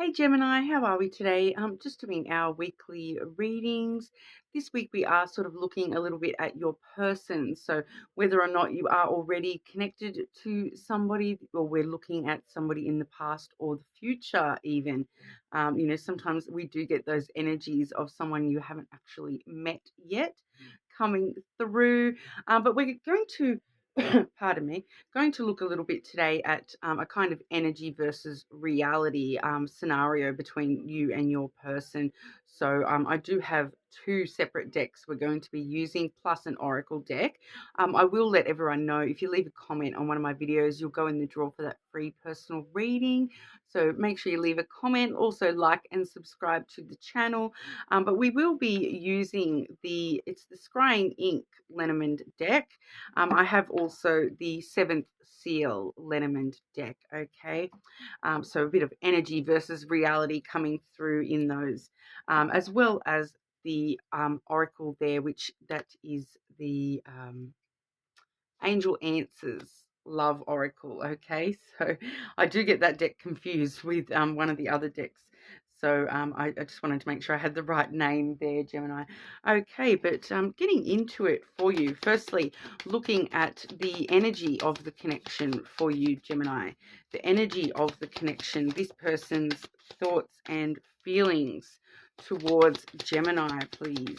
Hey Gemini, how are we today? Just doing our weekly readings. This week we are sort of looking a little bit at your person. So whether or not you are already connected to somebody, or we're looking at somebody in the past or the future even. Sometimes we do get those energies of someone you haven't actually met yet coming through. But we're going to, pardon me, going to look a little bit today at a kind of energy versus reality scenario between you and your person. So I do have two separate decks we're going to be using, plus an oracle deck. I will let everyone know, if you leave a comment on one of my videos, you'll go in the draw for that free personal reading. So make sure you leave a comment, also like and subscribe to the channel. But we will be using it's the Scrying Ink Lenormand deck. I have also the Seventh Seal Lenormand deck, okay? So a bit of energy versus reality coming through in those, as well as the oracle there, which that is the Angel Answers Love Oracle, okay? So I do get that deck confused with one of the other decks. So I just wanted to make sure I had the right name there, Gemini. Okay, but getting into it for you. Firstly, looking at the energy of the connection for you, Gemini. The energy of the connection, this person's thoughts and feelings towards Gemini, please.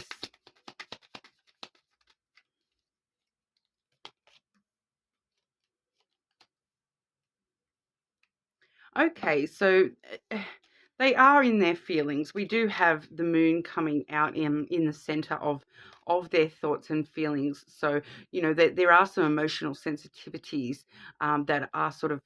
Okay, so they are in their feelings. We do have the moon coming out in the center of their thoughts and feelings. So, there are some emotional sensitivities that are sort of,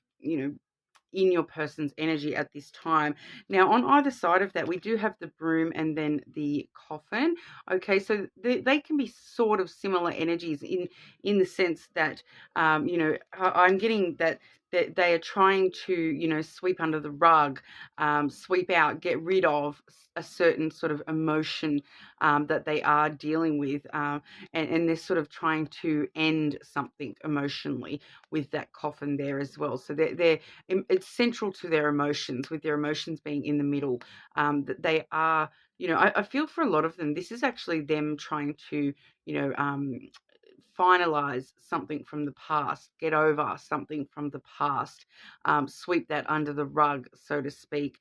in your person's energy at this time. Now, on either side of that, we do have the broom and then the coffin. Okay, so they can be sort of similar energies in the sense that, I'm getting that they are trying to, sweep under the rug, sweep out, get rid of a certain sort of emotion that they are dealing with, and they're sort of trying to end something emotionally with that coffin there as well. So it's central to their emotions, with their emotions being in the middle. That they are, I feel for a lot of them, this is actually them trying to, finalize something from the past, get over something from the past, sweep that under the rug, so to speak.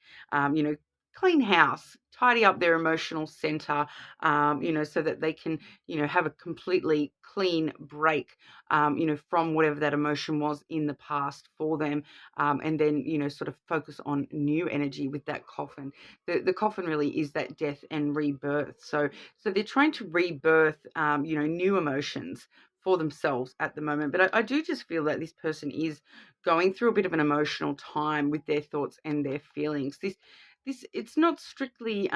Clean house, tidy up their emotional center, so that they can, have a completely clean break, from whatever that emotion was in the past for them, and then, sort of focus on new energy with that coffin. The coffin really is that death and rebirth. So they're trying to rebirth, new emotions for themselves at the moment. But I do just feel that this person is going through a bit of an emotional time with their thoughts and their feelings. This it's not strictly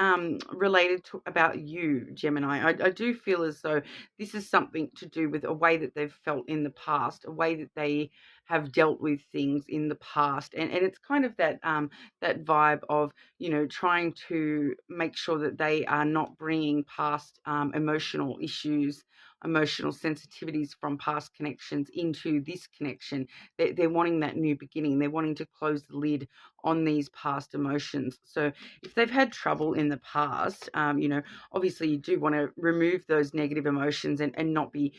related to about you, Gemini. I do feel as though this is something to do with a way that they've felt in the past, a way that they have dealt with things in the past, and it's kind of that vibe of, trying to make sure that they are not bringing past emotional issues, emotional sensitivities from past connections into this connection. They're wanting that new beginning. They're wanting to close the lid on these past emotions. So if they've had trouble in the past, obviously you do want to remove those negative emotions, and not be,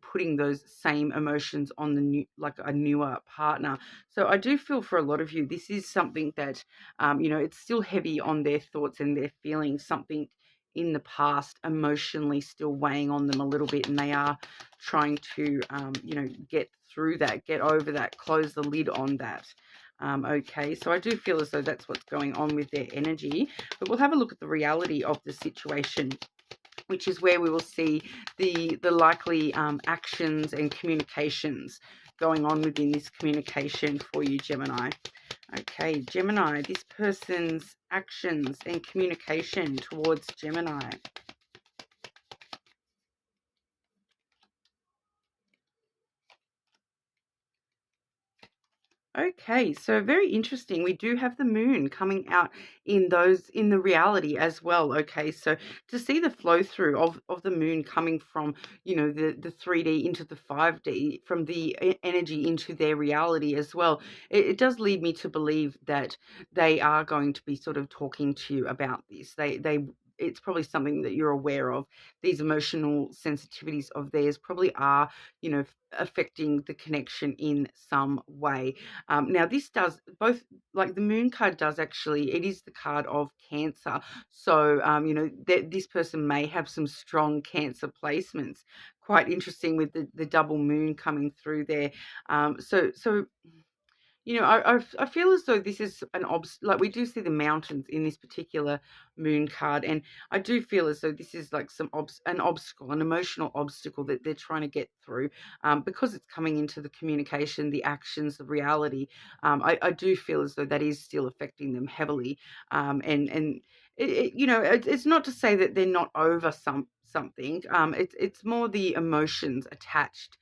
putting those same emotions on the new, like a newer partner. So I do feel for a lot of you, this is something that, it's still heavy on their thoughts and their feelings, something in the past emotionally still weighing on them a little bit, and they are trying to, get through that, get over that, close the lid on that. Okay, so I do feel as though that's what's going on with their energy, but we'll have a look at the reality of the situation, which is where we will see the likely actions and communications going on within this communication for you, Gemini. Okay, Gemini, this person's actions and communication towards Gemini. Okay, so very interesting. We do have the moon coming out in the reality as well. Okay, so to see the flow through of the moon coming from, the 3D into the 5D, from the energy into their reality as well, it does lead me to believe that they are going to be sort of talking to you about this. They it's probably something that you're aware of. These emotional sensitivities of theirs probably are, affecting the connection in some way. Now, this does both, like the moon card does actually, it is the card of Cancer. So, this person may have some strong Cancer placements. Quite interesting with the double moon coming through there. So I feel as though this is like we do see the mountains in this particular moon card, and I do feel as though this is like an obstacle, an emotional obstacle that they're trying to get through, because it's coming into the communication, the actions, the reality. I do feel as though that is still affecting them heavily, and it's not to say that they're not over something. It's more the emotions attached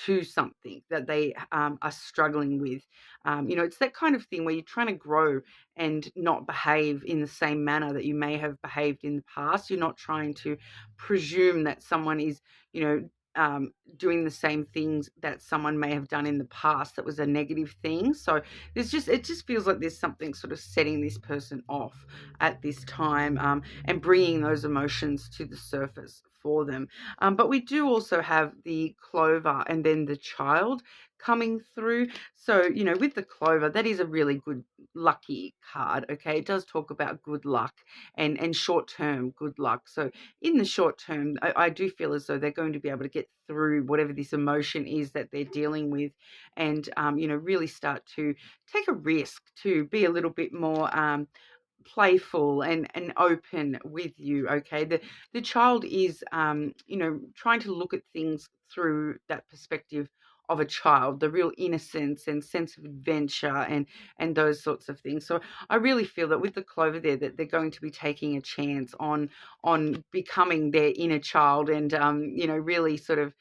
to something that they are struggling with. It's that kind of thing where you're trying to grow and not behave in the same manner that you may have behaved in the past. You're not trying to presume that someone is, you know, doing the same things that someone may have done in the past that was a negative thing. So it just feels like there's something sort of setting this person off at this time, and bringing those emotions to the surface for them. But we do also have the clover and then the child coming through. So, with the clover, that is a really good lucky card. Okay. It does talk about good luck and short term good luck. So, in the short term, I do feel as though they're going to be able to get through whatever this emotion is that they're dealing with, and, really start to take a risk to be a little bit more playful and open with you. Okay, the child is trying to look at things through that perspective of a child, the real innocence and sense of adventure and those sorts of things. So I really feel that with the clover there, that they're going to be taking a chance on becoming their inner child, and really sort of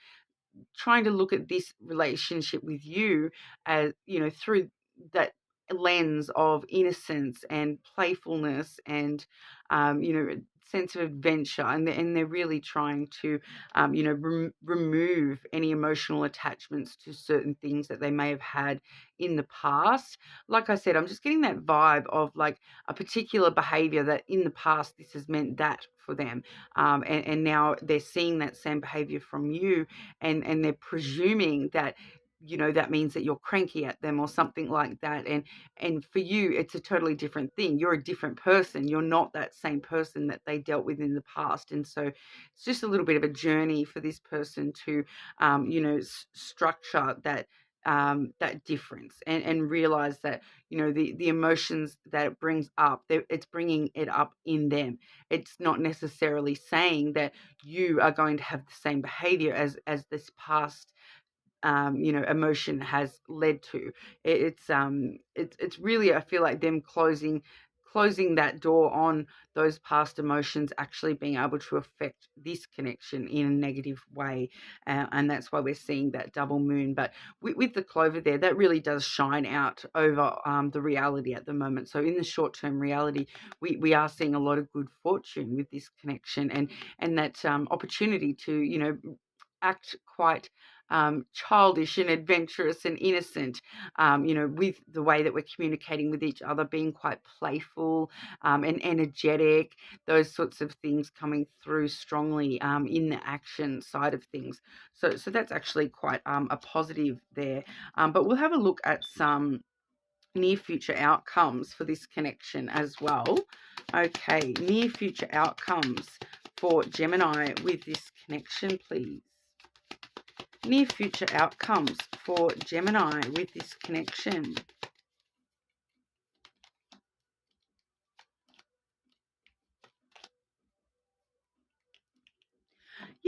trying to look at this relationship with you as, through that lens of innocence and playfulness and, sense of adventure. And they're really trying to, remove any emotional attachments to certain things that they may have had in the past. Like I said, I'm just getting that vibe of like a particular behavior that in the past this has meant that for them. And now they're seeing that same behavior from you, and they're presuming that that means that you're cranky at them or something like that, and for you it's a totally different thing. You're a different person. You're not that same person that they dealt with in the past. And so it's just a little bit of a journey for this person to structure that difference, and realize that the emotions that it brings up, it's bringing it up in them. It's not necessarily saying that you are going to have the same behavior as this past emotion has led to. It's really, I feel like them closing that door on those past emotions actually being able to affect this connection in a negative way, and that's why we're seeing that double moon. But with the clover there, that really does shine out over the reality at the moment. So in the short term reality, we are seeing a lot of good fortune with this connection, and that opportunity to act quite childish and adventurous and innocent, with the way that we're communicating with each other, being quite playful and energetic, those sorts of things coming through strongly in the action side of things. So that's actually quite a positive there. But we'll have a look at some near future outcomes for this connection as well. Okay, near future outcomes for Gemini with this connection, please. Near future outcomes for Gemini with this connection.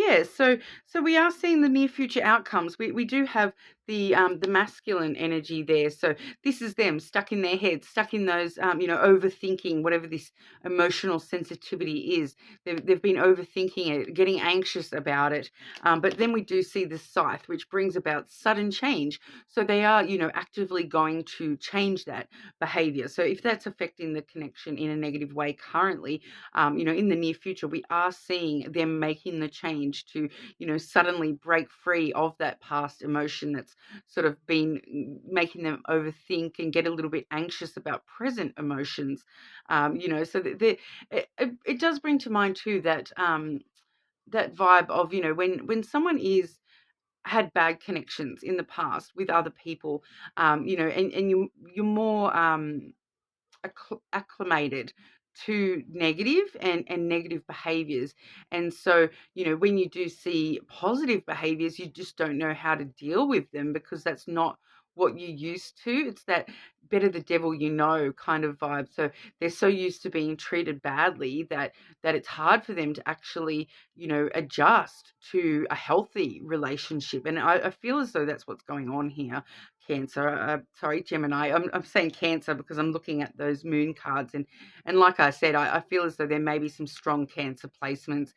yeah, so we are seeing the near future outcomes. We do have the masculine energy there. So this is them stuck in their heads, stuck in those overthinking, whatever this emotional sensitivity is. They've been overthinking it, getting anxious about it. But then we do see the scythe, which brings about sudden change. So they are actively going to change that behavior. So if that's affecting the connection in a negative way currently, in the near future, we are seeing them making the change to, suddenly break free of that past emotion that's sort of been making them overthink and get a little bit anxious about present emotions. So it does bring to mind too that that vibe of, when someone is had bad connections in the past with other people, and you're more acclimated to negative and negative behaviors. And so, when you do see positive behaviors, you just don't know how to deal with them because that's not what you're used to. It's that better the devil you know kind of vibe. So they're so used to being treated badly that it's hard for them to actually, adjust to a healthy relationship. And I feel as though that's what's going on here. Cancer, sorry, Gemini. I'm saying Cancer because I'm looking at those moon cards, and like I said, I feel as though there may be some strong Cancer placements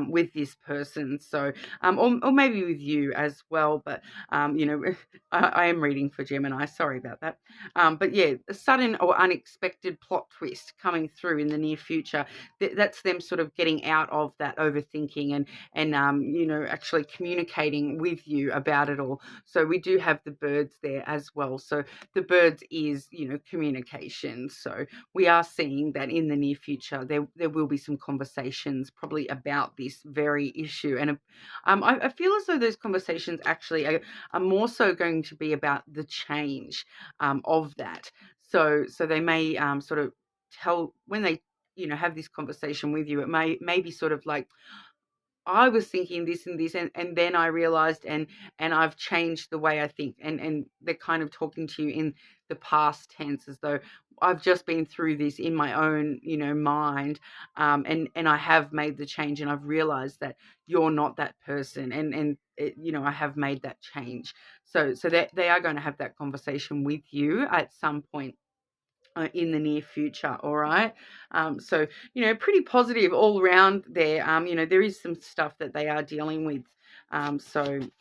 with this person. So, or maybe with you as well. But I am reading for Gemini. Sorry about that. But yeah, a sudden or unexpected plot twist coming through in the near future. That's them sort of getting out of that overthinking and actually communicating with you about it all. So we do have the birds there as well. So the birds is, communication. So we are seeing that in the near future, there will be some conversations probably about this very issue. And I feel as though those conversations actually are more so going to be about the change of that. So they may sort of tell when they have this conversation with you, it may be sort of like, I was thinking this and this, and then I realized, and I've changed the way I think, and they're kind of talking to you in the past tense, as though I've just been through this in my own, mind, and I have made the change, and I've realized that you're not that person, and I have made that change. So that they are going to have that conversation with you at some point in the near future. All right. So, pretty positive all around there. There is some stuff that they are dealing with. But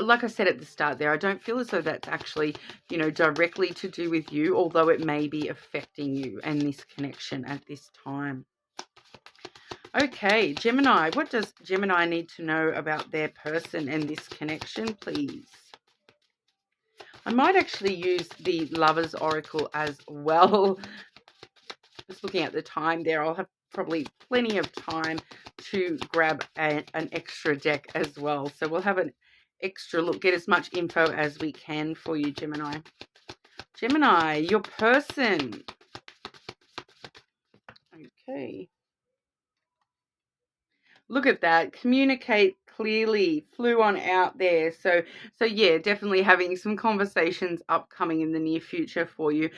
like I said at the start there, I don't feel as though that's actually, directly to do with you, although it may be affecting you and this connection at this time. Okay, Gemini, what does Gemini need to know about their person and this connection, please? I might actually use the Lovers Oracle as well. Just looking at the time there, I'll have probably plenty of time to grab an extra deck as well. So we'll have an extra look, get as much info as we can for you, Gemini. Gemini, your person. Okay. Look at that. Communicate clearly. Flew on out there. So yeah, definitely having some conversations upcoming in the near future for you.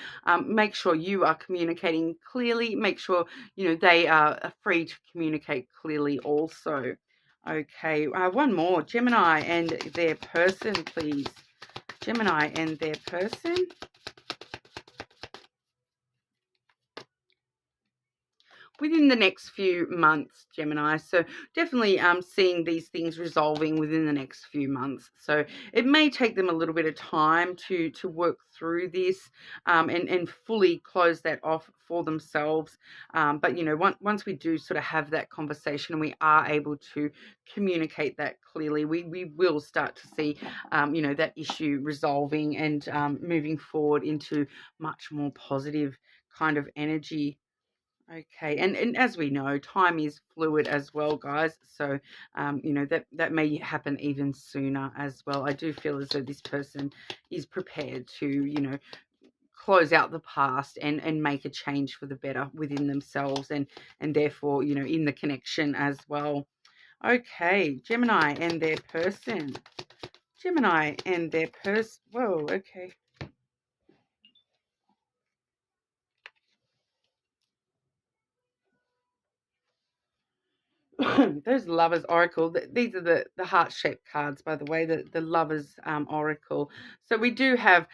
Make sure you are communicating clearly. Make sure, they are free to communicate clearly also. Okay, one more. Gemini and their person, please. Gemini and their person. Within the next few months, Gemini. So definitely seeing these things resolving within the next few months. So it may take them a little bit of time to work through this and fully close that off for themselves. But, once we do sort of have that conversation and we are able to communicate that clearly, we will start to see, that issue resolving and moving forward into much more positive kind of energy. Okay, and as we know, time is fluid as well, guys. So, that may happen even sooner as well. I do feel as though this person is prepared to, close out the past and make a change for the better within themselves and therefore, in the connection as well. Okay, Gemini and their person. Gemini and their person. Whoa, okay. Those lovers oracle, these are the heart-shaped cards, by the way, the lovers oracle. So we do have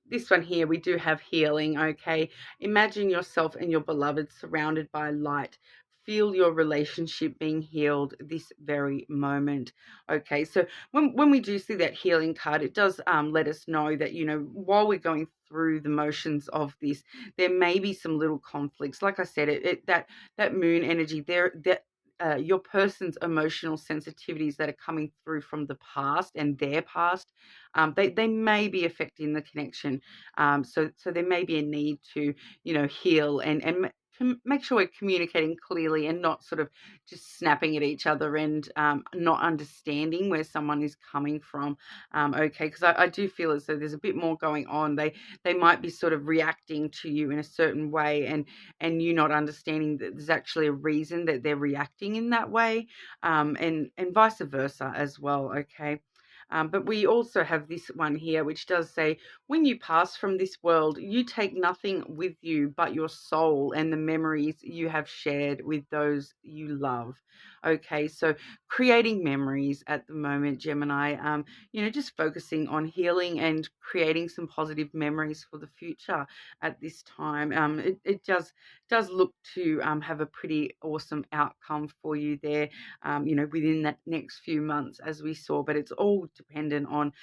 this one here, we do have healing. Okay, imagine yourself and your beloved surrounded by light. Feel your relationship being healed this very moment. Okay, so when we do see that healing card, it does let us know that, you know, while we're going through the motions of this, there may be some little conflicts. Like I said, that moon energy there, that your person's emotional sensitivities that are coming through from the past and their past, they may be affecting the connection. So there may be a need to, you know, heal and make sure we're communicating clearly and not sort of just snapping at each other and not understanding where someone is coming from. Okay, because I do feel as though there's a bit more going on. They might be sort of reacting to you in a certain way, and you not understanding that there's actually a reason that they're reacting in that way, and vice versa as well. Okay. But we also have this one here, which does say, when you pass from this world, you take nothing with you but your soul and the memories you have shared with those you love. Okay, so creating memories at the moment, Gemini, you know, just focusing on healing and creating some positive memories for the future at this time. It does look to have a pretty awesome outcome for you there, you know, within that next few months, as we saw. But it's all dependent on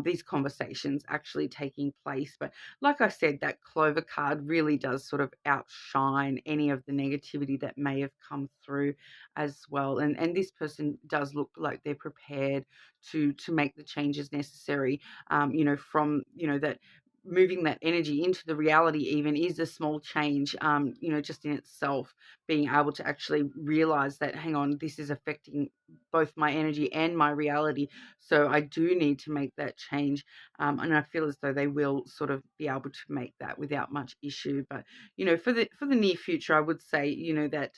these conversations actually taking place. But like I said, that Clover card really does sort of outshine any of the negativity that may have come through as well. And this person does look like they're prepared to make the changes necessary. You know, from, you know, that moving that energy into the reality even is a small change, you know, just in itself, being able to actually realize that, hang on, this is affecting both my energy and my reality. So I do need to make that change. And I feel as though they will sort of be able to make that without much issue. But, you know, for the near future, I would say, you know, that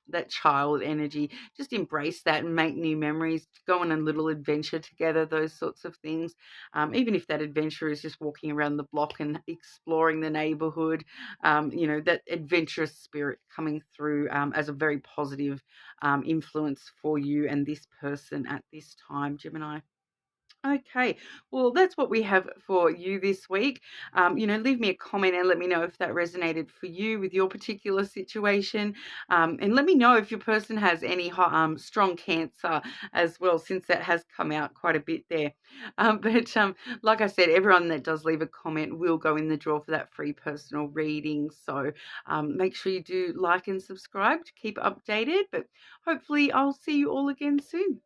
that child energy, just embrace that and make new memories, go on a little adventure together, those sorts of things. Even if that adventure is just walking around the block and exploring the neighborhood, you know, that adventurous spirit coming through as a very positive influence for you and this person at this time, Gemini. Okay, well, that's what we have for you this week. You know, leave me a comment and let me know if that resonated for you with your particular situation. And let me know if your person has any strong cancer as well, since that has come out quite a bit there. But like I said, everyone that does leave a comment will go in the draw for that free personal reading. So make sure you do like and subscribe to keep updated. But hopefully I'll see you all again soon.